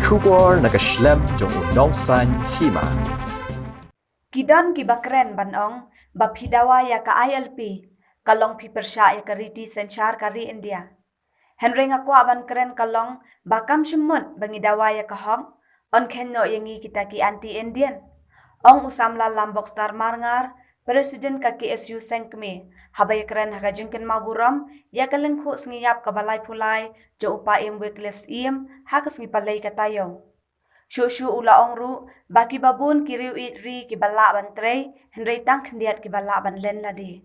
Shubor nakaslem jong unongsan hima. Kidan ki bakren banong baphidawa ya ka ILP kalong pi persya ya ka riti senchar kari India. Henry nga kwa ban kren kalong bakam shimut bangidawa ya ka hong on kenno yangi kita ki anti-Indian. Ong usamla lambok star marngar Presiden ka KSU Sengkme habay kren haka jengken maburam ya kalengko ngiyap ka balay pulay jo upa Wycliffe's hakas ngipalay katayo. Shushu ula ongru baki babun kiriu itri ki bala ban trei Henry tang kendiat ki bala ban len ladi.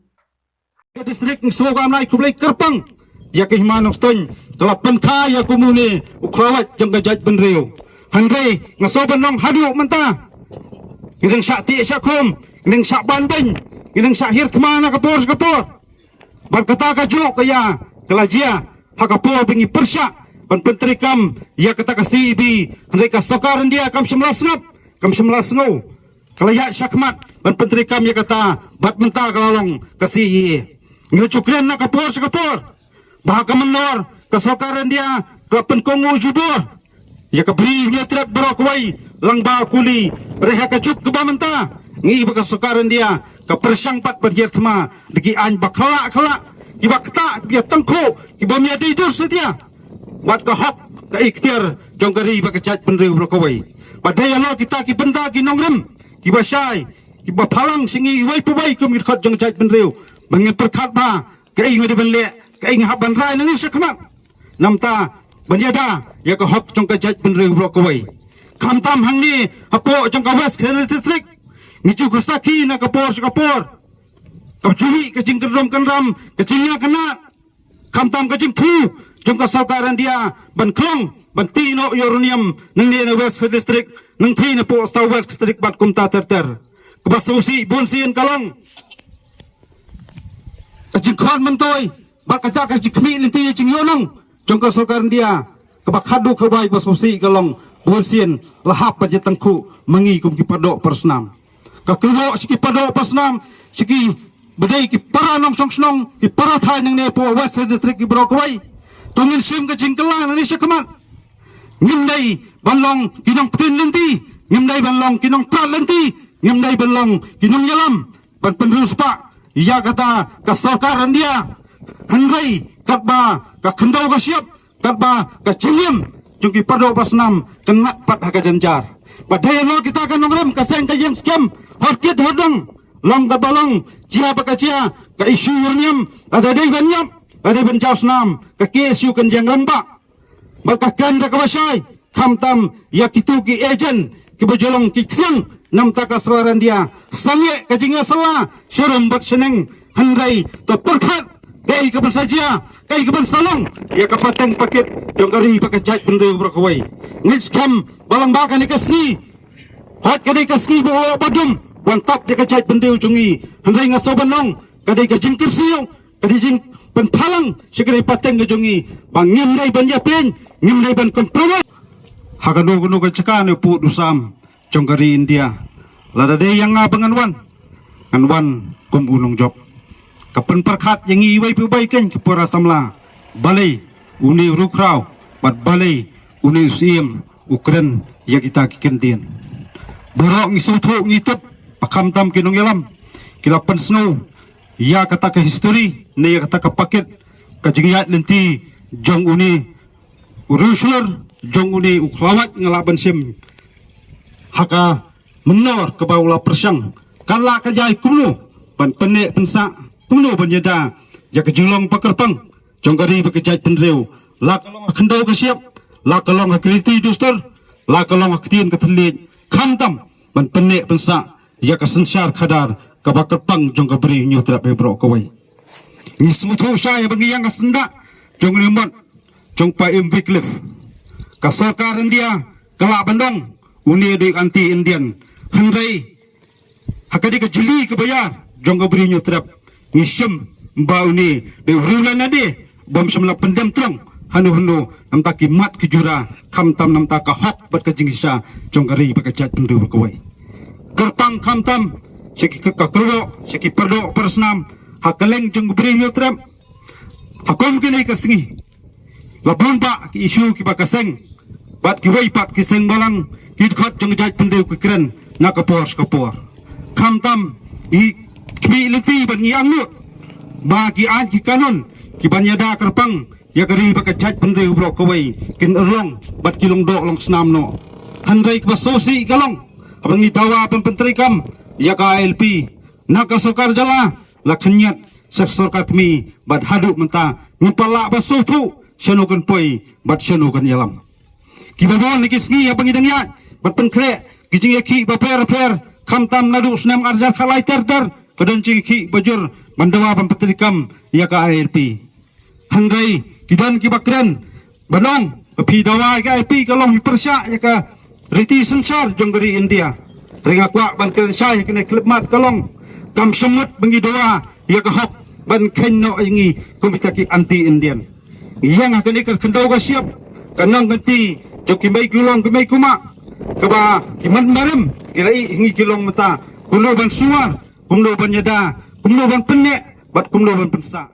Distrik Sogam nai kublai kerpang ya ke himanong ston kala penka ya komune ukrawat jang gajat benreu Henry ngasoban nong hadu menta ngideng sakti sakum ngideng sak banding ngideng sak hir tmana kapor berkata kaju kaya kelajia hakapor bingi persya pan penteri kam ya kata kasibi Henry kasokaran dia kam semlas ngau kalaya syakmat pan penteri kam ya kata bat menta kalalong kasih ngecukren nak kapor bahaka menor kasokaran dia kapen kongo jubor ya kabri nya trap barokwai langba kuli reha kacup kebamenta ngi bakasokaran dia ka persang pat berjertma degi an bakala kiba kata biya tangko kiba mia tidur setia wat ka hok ka ikhtiar jonggari bakajat penreu barokwai padaya lo kita ki benda ki nongrem kiba syai kiba phalang singi wai pubai kum khot jong jat penreu bangi perkhat ba ka ing de benle ka ing haban rai nang sekmat namta banjada ya ka hok jong ka jat penreu barokwai kamtam hangni apo jong ka west district nicu kesaki na kapor kapcumi kecing kerom kenram kecingnya kenat kamtam kecing tu jong ka saukaran dia ban klong ban tino uranium nang ni na west district nang thi na po sta west district bat kumta terter kebasusi bonsian kalong kecing khan mentoi bat kaca kecing kmi linti cing yonong jong ka saukaran dia kebakhadu kebai basusi kalong bonsian lahap pajetangku mengi kum kipadok persnam kakelo siki padok persnam siki bedai ki para nong song ki para thai nang ne po west district ki brokwai tongin sim ka jingkala nani sekamat ngimdai banlong kinong ptin lenti ngimdai banlong kinong prat lenti ngimdai banlong kinong yalam pan penruspa ya kata kasokaran dia hanrai katba ka khendau ka siap katba ka ciliam jungki padok persnam kengat pat haka janjar padahal lo kita akan nongram kaseng ka yang scam horkit hodong long ka balong cia pakacia ka isu urniam ada dei banyam ada bencaus nam ka kesu kan jang lamba balkakan ka kabasai khamtam ya kitu ki agent ki bojolong ki ksang nam ta ka swaran dia sange ka jinga sala syurum bat seneng hanrai to perkhat kai ka saja kai ka salong ya ka pateng paket jongkari pakajat penreu brokwai ngis kam balang bakan ikasni hot kadai kasni bo badum wantap dia kajat penreu jungi hanrai ngasoban nong kadai ka jingkir siung kadai jing pen phalang sikadai pateng ka jungi bang ngimdai ban yapin ngimdai ban kompromis hakano kuno ka cakane pu dusam jongkari India lada dei yang ngabangan wan kum unong job kapen perkhat yang iwai pubai ken kepora samla balai uni rukrau bat balai uni usim ukren ya kita kikendin borok ngisutu ngitep pakam tam kinong yalam kilapan snow ya kata ke history ne ya kata ke paket kajingyat lenti jong uni urusulur jong uni uklawat ngalaban sim haka menor ke bawah persang kala kajai kumnu pan penek pensa tunggu penjeda ya kejulong pakerpang jongkari bekejat penreu la kalong kendau ke siap la kalong kriti dustur la kalong aktin ke telit khantam ban penek pensa ya ke sensar khadar ke pakerpang jong ke beri nyu trap bro kawai ni smutu saya bagi yang senda jong rimot jong pa Wycliffe ka sarkaran dia kelak bandong uni de anti Indian hanrai hakadi ke juli ke bayar jong ke beri nyu trap ngisem mbau ni de rulan ade bom semla pendam trong hanu namta kimat kejura khamtam namta ka hot bat ka jingisa jongkari bakajat pendu berkawai kerpang khamtam seki ka kerwo seki perdo persnam hakaleng jong beri nyotram hakom kini kasingi labun ba ki isu ki bakaseng bat ki wei pat ki seng balang ki khot jong jaj pendeu ki kren na kapor kham tam i kmi leti ban ngi angut ba ki an ki kanon ki banyada kerpang ya kari ba ka jaj pendeu bro ko wei kin erlong bat ki long do long snam no handai ka sosi kalong abang i dawa penteri kam ya ka LP na ka sokar jala la khanyat sak sarkar kami bat hadu menta ngipala ba sotu shanokan poi bat shanokan yalam kibabon nikisngi abang idang ya bat penkre kijing ki ba per kham tam nadu snam arjar khalai ter kadan cing ki bajur mandawa penteri kam ya ka LP handai kidan ki bakren banong api dawa ka LP kalong hipersya ya ka riti sensar jonggeri India ringa kwa ban kren syai kene klipmat kalong kam semut bengi dawa ya ka hok ban kenno ingi komite ki anti Indian yang akan ikat kendau ka siap kanang ganti jok kimai kulong kimai kuma kaba kiman marim kirai hingi kilong mata kumlo ban suar kumlo ban yada kumlo ban penek bat kumlo ban pensa